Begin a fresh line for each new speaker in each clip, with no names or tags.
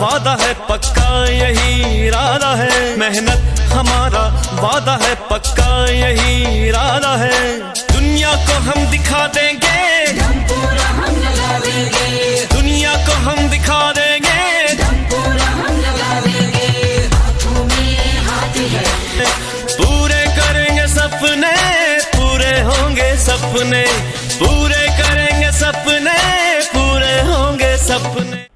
वादा है पक्का, यही इरादा है। मेहनत हमारा वादा है पक्का, यही इरादा है। दुनिया को हम दिखा देंगे,
दम पूरा हम लगा देंगे।
दुनिया को हम दिखा देंगे,
दम पूरा हम लगा देंगे। हाथों में हाथ है,
पूरे करेंगे सपने, पूरे होंगे सपने, पूरे करेंगे सपने, पूरे होंगे सपने।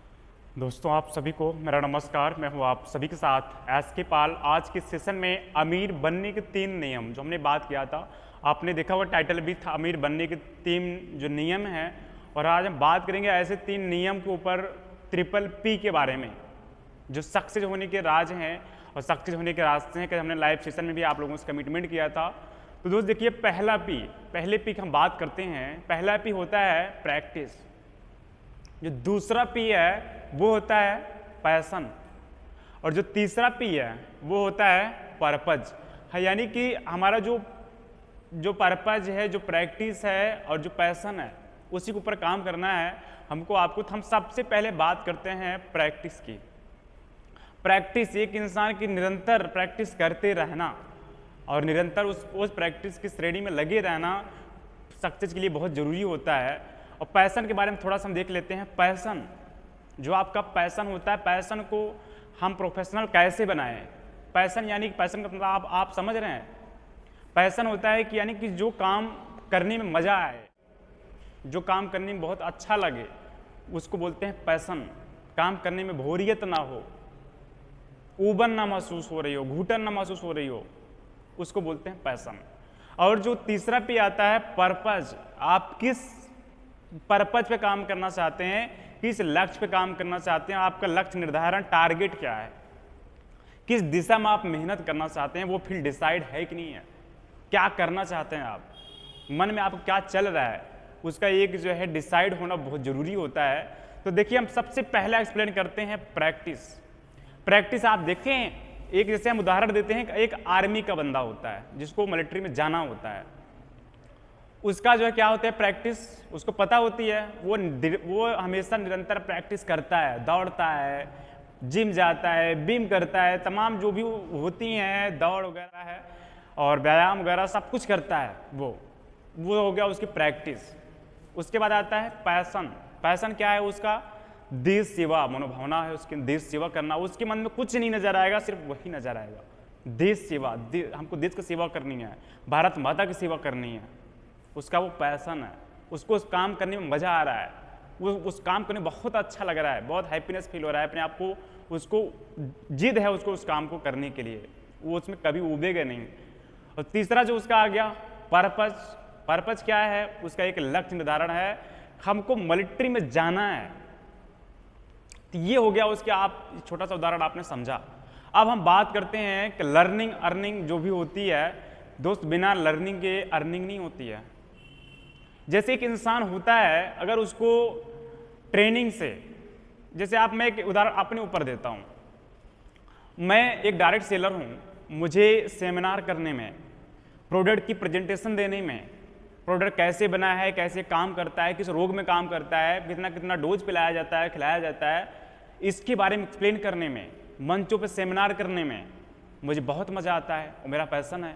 दोस्तों आप सभी को मेरा नमस्कार। मैं हूं आप सभी के साथ एसके पाल। आज के सेशन में अमीर बनने के 3 नियम जो हमने बात किया था, आपने देखा हुआ टाइटल भी था अमीर बनने के 3 जो नियम हैं। और आज हम बात करेंगे ऐसे 3 नियम के ऊपर ट्रिपल पी के बारे में, जो सक्सेस होने के राज हैं और सक्सेस होने के रास्ते हैं कि हमने लाइव सेशन में भी आप लोगों से कमिटमेंट किया था। तो दोस्त देखिए, पहले पी की हम बात करते हैं। पहला पी होता है प्रैक्टिस। जो दूसरा पी है वो होता है पैशन, और जो तीसरा पी है वो होता है पर्पज। यानी कि हमारा जो पर्पज है, जो प्रैक्टिस है और जो पैशन है, उसी के ऊपर काम करना है हमको आपको। हम सबसे पहले बात करते हैं प्रैक्टिस की। प्रैक्टिस, एक इंसान की निरंतर प्रैक्टिस करते रहना और निरंतर उस प्रैक्टिस की श्रेणी में लगे रहना सक्सेस के लिए बहुत ज़रूरी होता है। और पैशन के बारे में थोड़ा सा हम देख लेते हैं। पैशन, जो आपका पैशन होता है, पैशन को हम प्रोफेशनल कैसे बनाएं। पैशन यानी कि पैशन का मतलब आप समझ रहे हैं। पैशन होता है कि यानी कि जो काम करने में मज़ा आए, जो काम करने में बहुत अच्छा लगे, उसको बोलते हैं पैशन। काम करने में बोरियत ना हो, ऊबन ना महसूस हो रही हो, घुटन ना महसूस हो रही हो, उसको बोलते हैं पैशन। और जो तीसरा पे आता है पर्पज। आप किस पर्पज पे काम करना चाहते हैं, किस लक्ष्य पे काम करना चाहते हैं, आपका लक्ष्य निर्धारण, टारगेट क्या है, किस दिशा में आप मेहनत करना चाहते हैं, वो फील्ड डिसाइड है कि नहीं है, क्या करना चाहते हैं आप, मन में आपको क्या चल रहा है, उसका एक जो है डिसाइड होना बहुत ज़रूरी होता है। तो देखिए, हम सबसे पहला एक्सप्लेन करते हैं प्रैक्टिस। प्रैक्टिस आप देखें, एक जैसे हम उदाहरण देते हैं, एक आर्मी का बंदा होता है जिसको मिलिट्री में जाना होता है। उसका जो है क्या होता है प्रैक्टिस, उसको पता होती है, वो हमेशा निरंतर प्रैक्टिस करता है, दौड़ता है, जिम जाता है, बीम करता है, तमाम जो भी होती हैं दौड़ वगैरह है और व्यायाम वगैरह सब कुछ करता है। वो हो गया उसकी प्रैक्टिस। उसके बाद आता है पैशन। पैशन क्या है उसका? देश सेवा मनोभावना है उसकी, देश सेवा करना। उसके मन में कुछ नहीं नजर आएगा, सिर्फ वही नजर आएगा, देश सेवा। हमको देश की सेवा करनी है, भारत माता की सेवा करनी है, उसका वो पैशन है। उसको उस काम करने में मज़ा आ रहा है, वो उस काम करने में बहुत अच्छा लग रहा है, बहुत हैप्पीनेस फील हो रहा है अपने आप को, उसको जिद है उसको उस काम को करने के लिए, वो उसमें कभी उबेगा नहीं। और तीसरा जो उसका आ गया पर्पज। पर्पज क्या है? उसका एक लक्ष्य निर्धारण है, हमको मिलिट्री में जाना है। तो ये हो गया उसके, आप छोटा सा उदाहरण आपने समझा। अब हम बात करते हैं कि लर्निंग अर्निंग जो भी होती है दोस्त, बिना लर्निंग के अर्निंग नहीं होती है। जैसे एक इंसान होता है, अगर उसको ट्रेनिंग से, जैसे मैं एक उदाहरण अपने ऊपर देता हूँ। मैं एक डायरेक्ट सेलर हूँ, मुझे सेमिनार करने में, प्रोडक्ट की प्रेजेंटेशन देने में, प्रोडक्ट कैसे बना है, कैसे काम करता है, किस रोग में काम करता है, कितना कितना डोज पिलाया जाता है, खिलाया जाता है, इसके बारे में एक्सप्लेन करने में, मंचों पे सेमिनार करने में मुझे बहुत मज़ा आता है और मेरा पैशन है।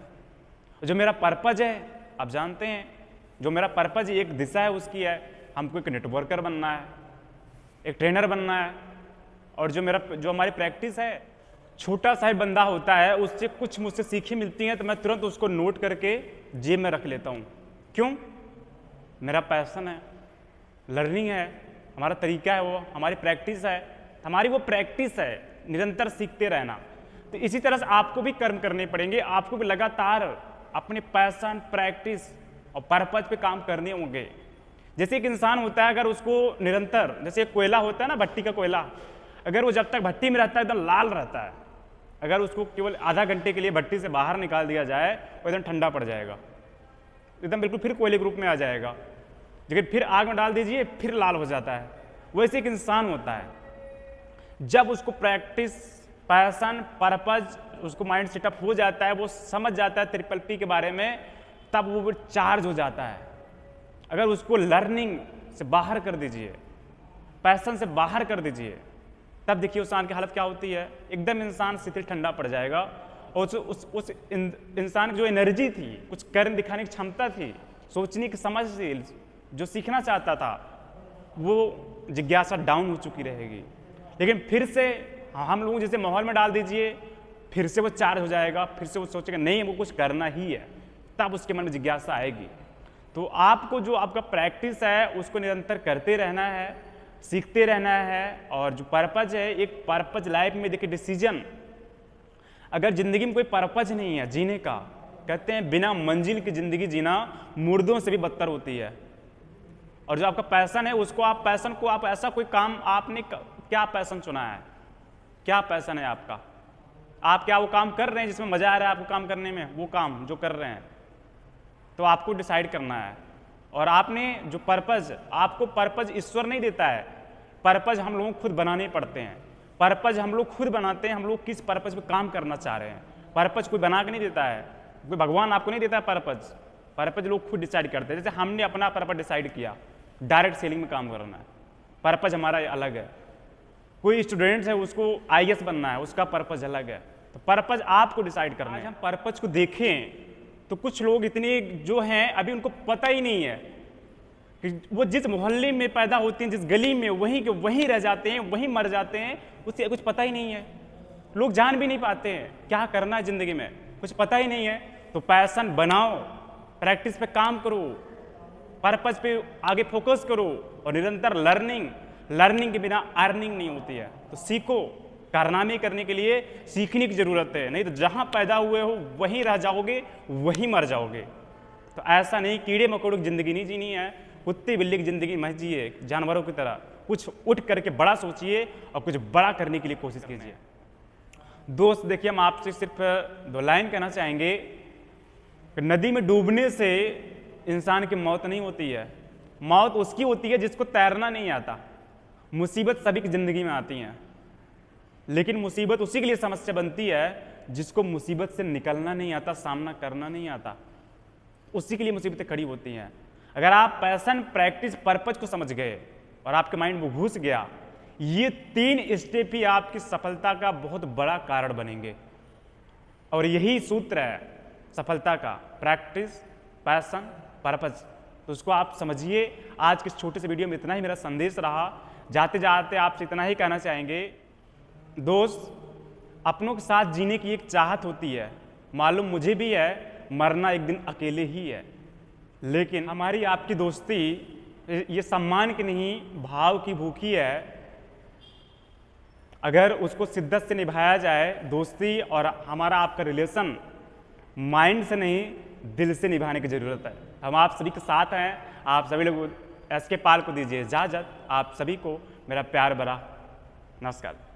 जो मेरा पर्पज है, आप जानते हैं, जो मेरा पर्पज एक दिशा है उसकी है, हमको एक नेटवर्कर बनना है, एक ट्रेनर बनना है। और जो हमारी प्रैक्टिस है, छोटा सा ही बंदा होता है, उससे कुछ मुझसे सीखें मिलती हैं तो मैं तुरंत उसको नोट करके जेब में रख लेता हूँ। क्यों? मेरा पैशन है, लर्निंग है, हमारा तरीका है, वो हमारी प्रैक्टिस है, हमारी वो प्रैक्टिस है, निरंतर सीखते रहना। तो इसी तरह से आपको भी कर्म करने पड़ेंगे, आपको भी लगातार अपने पैशन, प्रैक्टिस और पर्पज पे काम करने होंगे। जैसे एक इंसान होता है, अगर उसको निरंतर, जैसे एक कोयला होता है ना, भट्टी का कोयला, अगर वो जब तक भट्टी में रहता है एकदम लाल रहता है, अगर उसको केवल आधा घंटे के लिए भट्टी से बाहर निकाल दिया जाए वो एकदम ठंडा पड़ जाएगा, एकदम बिल्कुल फिर कोयले ग्रुप में आ जाएगा। लेकिन फिर आग में डाल दीजिए, फिर लाल हो जाता है। वैसे एक इंसान होता है, जब उसको प्रैक्टिस, पैशन, पर्पज उसको माइंड सेटअप हो जाता है, वो समझ जाता है ट्रिपल पी के बारे में, तब वो चार्ज हो जाता है। अगर उसको लर्निंग से बाहर कर दीजिए, पैशन से बाहर कर दीजिए, तब देखिए उस इंसान की हालत क्या होती है, एकदम इंसान शिथिल ठंडा पड़ जाएगा। और उस इंसान की जो एनर्जी थी, कुछ कर्म दिखाने की क्षमता थी, सोचने की समझ थी, जो सीखना चाहता था, वो जिज्ञासा डाउन हो चुकी रहेगी। लेकिन फिर से हम लोगों जैसे माहौल में डाल दीजिए, फिर से वो चार्ज हो जाएगा, फिर से वो सोचेगा नहीं वो कुछ करना ही है, तब उसके मन में जिज्ञासा आएगी। तो आपको जो आपका प्रैक्टिस है उसको निरंतर करते रहना है, सीखते रहना है। और जो पर्पज है, एक पर्पज लाइफ में देखिए डिसीजन, अगर ज़िंदगी में कोई पर्पज नहीं है जीने का, कहते हैं बिना मंजिल की ज़िंदगी जीना मुर्दों से भी बदतर होती है। और जो आपका पैसन है उसको आप पैसन को आप ऐसा कोई काम आपने क्या पैसन चुना है, क्या पैसन है आपका, आप क्या वो काम कर रहे हैं जिसमें मज़ा आ रहा है आपको काम करने में, वो काम जो कर रहे हैं, तो आपको डिसाइड करना है। और आपने जो पर्पज़, आपको पर्पज़ ईश्वर नहीं देता है, पर्पज़ हम लोगों को खुद बनाने पड़ते हैं। पर्पज़ हम लोग खुद बनाते हैं, हम लोग किस पर्पज़ पे काम करना चाह रहे हैं। पर्पज़ कोई बना के नहीं देता है, कोई भगवान आपको नहीं देता है पर्पज़, पर्पज़ लोग खुद डिसाइड करते हैं। जैसे हमने अपना पर्पज़ डिसाइड किया, डायरेक्ट सेलिंग में काम करना है, पर्पज़ हमारा अलग है। कोई स्टूडेंट्स है उसको IAS बनना है, उसका पर्पज़ अलग है। तो पर्पज़ आपको डिसाइड करना है। हम पर्पज़ को देखें तो कुछ लोग इतने जो हैं अभी उनको पता ही नहीं है कि वो जिस मोहल्ले में पैदा होते हैं, जिस गली में, वहीं के वहीं रह जाते हैं, वहीं मर जाते हैं, उससे कुछ पता ही नहीं है। लोग जान भी नहीं पाते हैं क्या करना है ज़िंदगी में, कुछ पता ही नहीं है। तो पैशन बनाओ, प्रैक्टिस पे काम करो, पर्पज़ पे आगे फोकस करो और निरंतर लर्निंग के बिना अर्निंग नहीं होती है। तो सीखो, कारनामे करने के लिए सीखने की ज़रूरत है, नहीं तो जहाँ पैदा हुए हो वहीं रह जाओगे, वहीं मर जाओगे। तो ऐसा नहीं, कीड़े मकोड़ों की ज़िंदगी नहीं जीनी है, कुत्ते बिल्ली की ज़िंदगी मत जिए जानवरों की तरह। कुछ उठ करके बड़ा सोचिए और कुछ बड़ा करने के लिए कोशिश कीजिए। दोस्त देखिए, हम आपसे सिर्फ 2 लाइन कहना चाहेंगे कि नदी में डूबने से इंसान की मौत नहीं होती है, मौत उसकी होती है जिसको तैरना नहीं आता। मुसीबत सभी की ज़िंदगी में आती हैं, लेकिन मुसीबत उसी के लिए समस्या बनती है जिसको मुसीबत से निकलना नहीं आता, सामना करना नहीं आता, उसी के लिए मुसीबतें खड़ी होती हैं। अगर आप पैशन, प्रैक्टिस, पर्पज़ को समझ गए और आपके माइंड में घुस गया, ये 3 स्टेप ही आपकी सफलता का बहुत बड़ा कारण बनेंगे। और यही सूत्र है सफलता का, प्रैक्टिस, पैशन, पर्पज़। तो उसको आप समझिए। आज के इस छोटे से वीडियो में इतना ही मेरा संदेश रहा। जाते जाते आपसे इतना ही कहना चाहेंगे, दोस्त, अपनों के साथ जीने की एक चाहत होती है, मालूम मुझे भी है, मरना एक दिन अकेले ही है। लेकिन हमारी आपकी दोस्ती ये सम्मान की नहीं, भाव की भूखी है। अगर उसको शिद्दत से निभाया जाए, दोस्ती और हमारा आपका रिलेशन माइंड से नहीं दिल से निभाने की ज़रूरत है। हम आप सभी के साथ हैं। आप सभी लोग SK पाल को दीजिए इजाज़त। आप सभी को मेरा प्यार भरा नमस्कार।